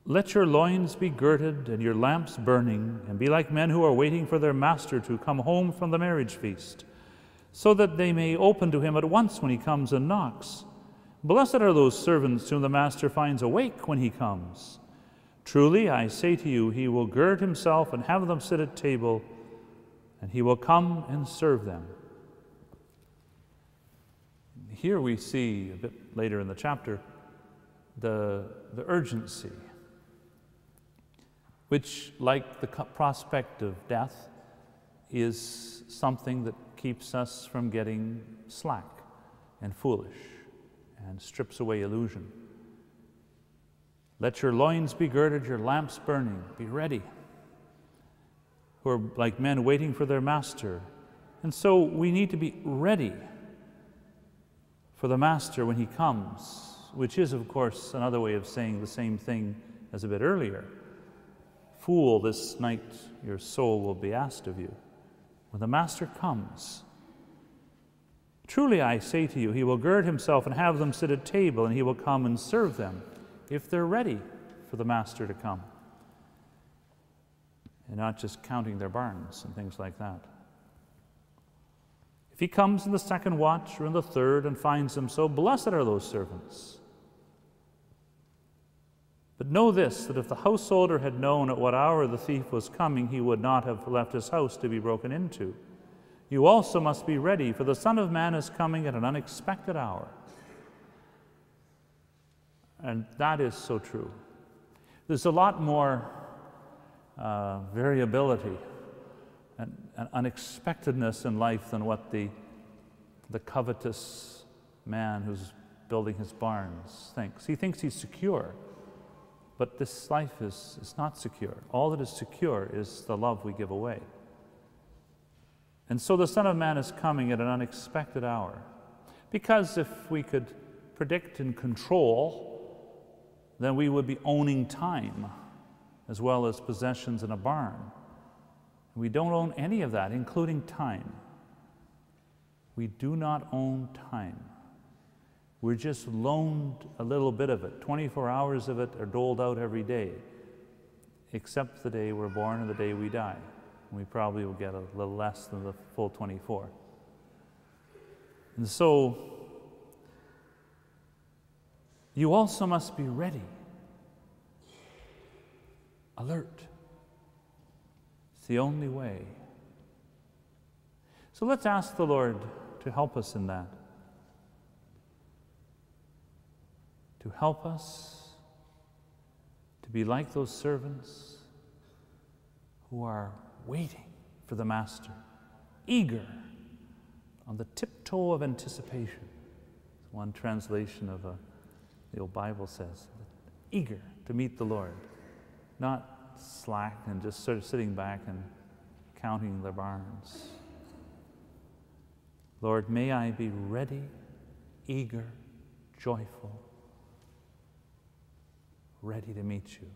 Let your loins be girded and your lamps burning, and be like men who are waiting for their master to come home from the marriage feast, so that they may open to him at once when he comes and knocks. Blessed are those servants whom the master finds awake when he comes. Truly, I say to you, he will gird himself and have them sit at table, and he will come and serve them. Here we see, a bit later in the chapter, the urgency, which, like the prospect of death, is something that keeps us from getting slack and foolish and strips away illusion. Let your loins be girded, your lamps burning, be ready, who are like men waiting for their master. And so we need to be ready for the master when he comes, which is, of course, another way of saying the same thing as a bit earlier. Fool, this night your soul will be asked of you. When the master comes, truly I say to you, he will gird himself and have them sit at table, and he will come and serve them, if they're ready for the master to come, and not just counting their barns and things like that. If he comes in the second watch or in the third and finds them so, blessed are those servants. But know this, that if the householder had known at what hour the thief was coming, he would not have left his house to be broken into. You also must be ready, for the Son of Man is coming at an unexpected hour. And that is so true. There's a lot more variability and unexpectedness in life than what the covetous man who's building his barns thinks. He thinks he's secure. But this life is not secure. All that is secure is the love we give away. And so the Son of Man is coming at an unexpected hour. Because if we could predict and control, then we would be owning time as well as possessions in a barn. We don't own any of that, including time. We do not own time. We're just loaned a little bit of it. 24 hours of it are doled out every day, except the day we're born and the day we die. And we probably will get a little less than the full 24. And so, you also must be ready, alert. It's the only way. So let's ask the Lord to help us in that. To help us to be like those servants who are waiting for the Master, eager, on the tiptoe of anticipation. One translation of the old Bible says, eager to meet the Lord, not slack and just sort of sitting back and counting their barns. Lord, may I be ready, eager, joyful, ready to meet you,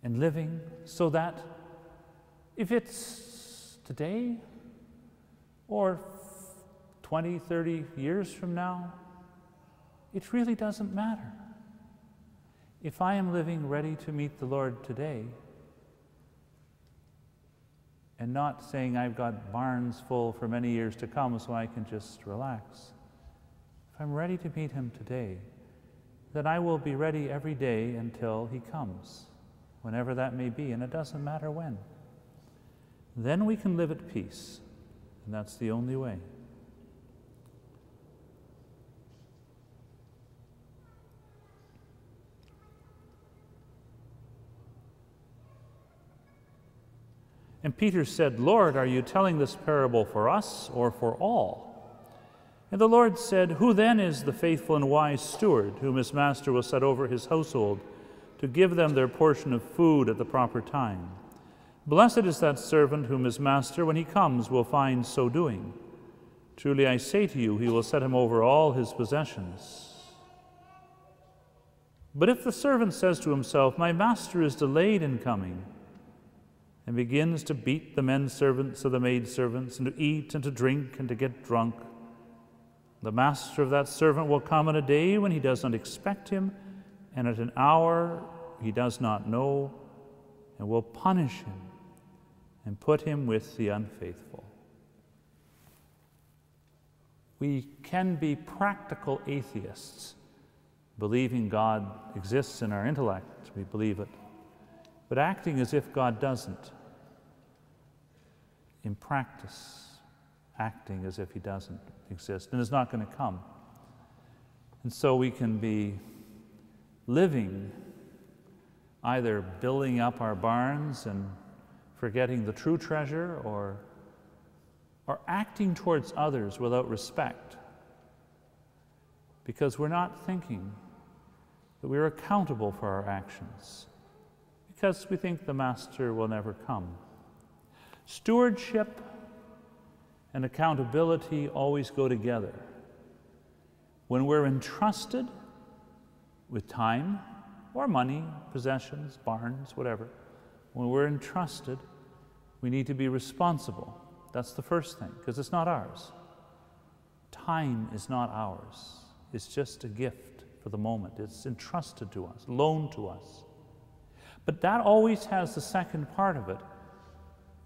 and living so that if it's today or 20, 30 years from now, it really doesn't matter. If I am living ready to meet the Lord today and not saying I've got barns full for many years to come so I can just relax, if I'm ready to meet him today, then I will be ready every day until he comes, whenever that may be, and it doesn't matter when. Then we can live at peace, and that's the only way. And Peter said, Lord, are you telling this parable for us or for all? And the Lord said, who then is the faithful and wise steward, whom his master will set over his household, to give them their portion of food at the proper time? Blessed is that servant whom his master, when he comes, will find so doing. Truly I say to you, he will set him over all his possessions. But if the servant says to himself, my master is delayed in coming, and begins to beat the men servants of the maidservants, and to eat and to drink and to get drunk, the master of that servant will come in a day when he does not expect him, and at an hour he does not know, and will punish him and put him with the unfaithful. We can be practical atheists, believing God exists in our intellect, we believe it, but acting as if God doesn't. In practice, acting as if he doesn't exist and is not going to come. And so we can be living, either building up our barns and forgetting the true treasure, or acting towards others without respect, because we're not thinking that we're accountable for our actions, because we think the Master will never come. Stewardship and accountability always go together. When we're entrusted with time or money, possessions, barns, whatever, when we're entrusted, we need to be responsible. That's the first thing, because it's not ours. Time is not ours. It's just a gift for the moment. It's entrusted to us, loaned to us. But that always has the second part of it.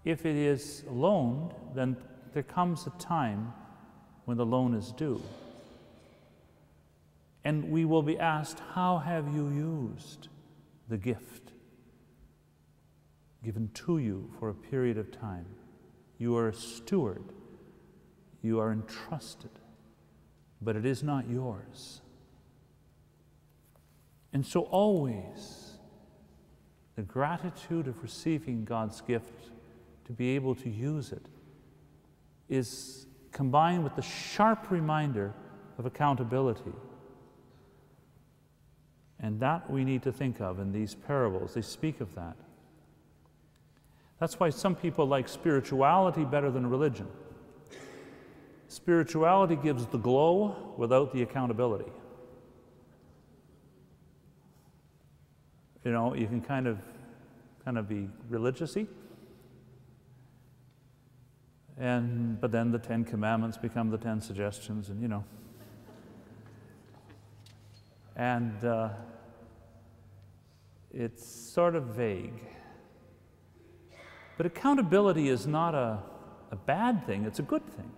If it is loaned, then there comes a time when the loan is due. And we will be asked, how have you used the gift given to you for a period of time? You are a steward. You are entrusted. But it is not yours. And so always, the gratitude of receiving God's gift, to be able to use it, is combined with the sharp reminder of accountability. And that we need to think of in these parables. They speak of that. That's why some people like spirituality better than religion. Spirituality gives the glow without the accountability. You know, you can kind of be religious-y, but then the 10 Commandments become the 10 suggestions, and you know. And it's sort of vague. But accountability is not a bad thing, it's a good thing.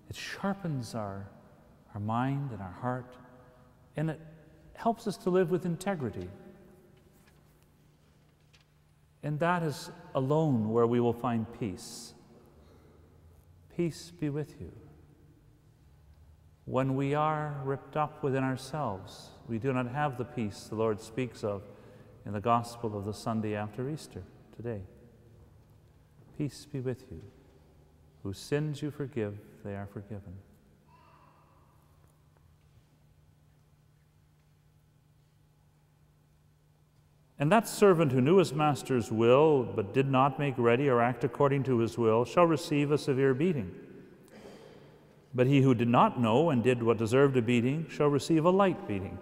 It sharpens our mind and our heart, and it helps us to live with integrity. And that is alone where we will find peace. Peace be with you. When we are ripped up within ourselves, we do not have the peace the Lord speaks of in the Gospel of the Sunday after Easter today. Peace be with you. Whose sins you forgive, they are forgiven. And that servant who knew his master's will, but did not make ready or act according to his will, shall receive a severe beating. But he who did not know and did what deserved a beating shall receive a light beating.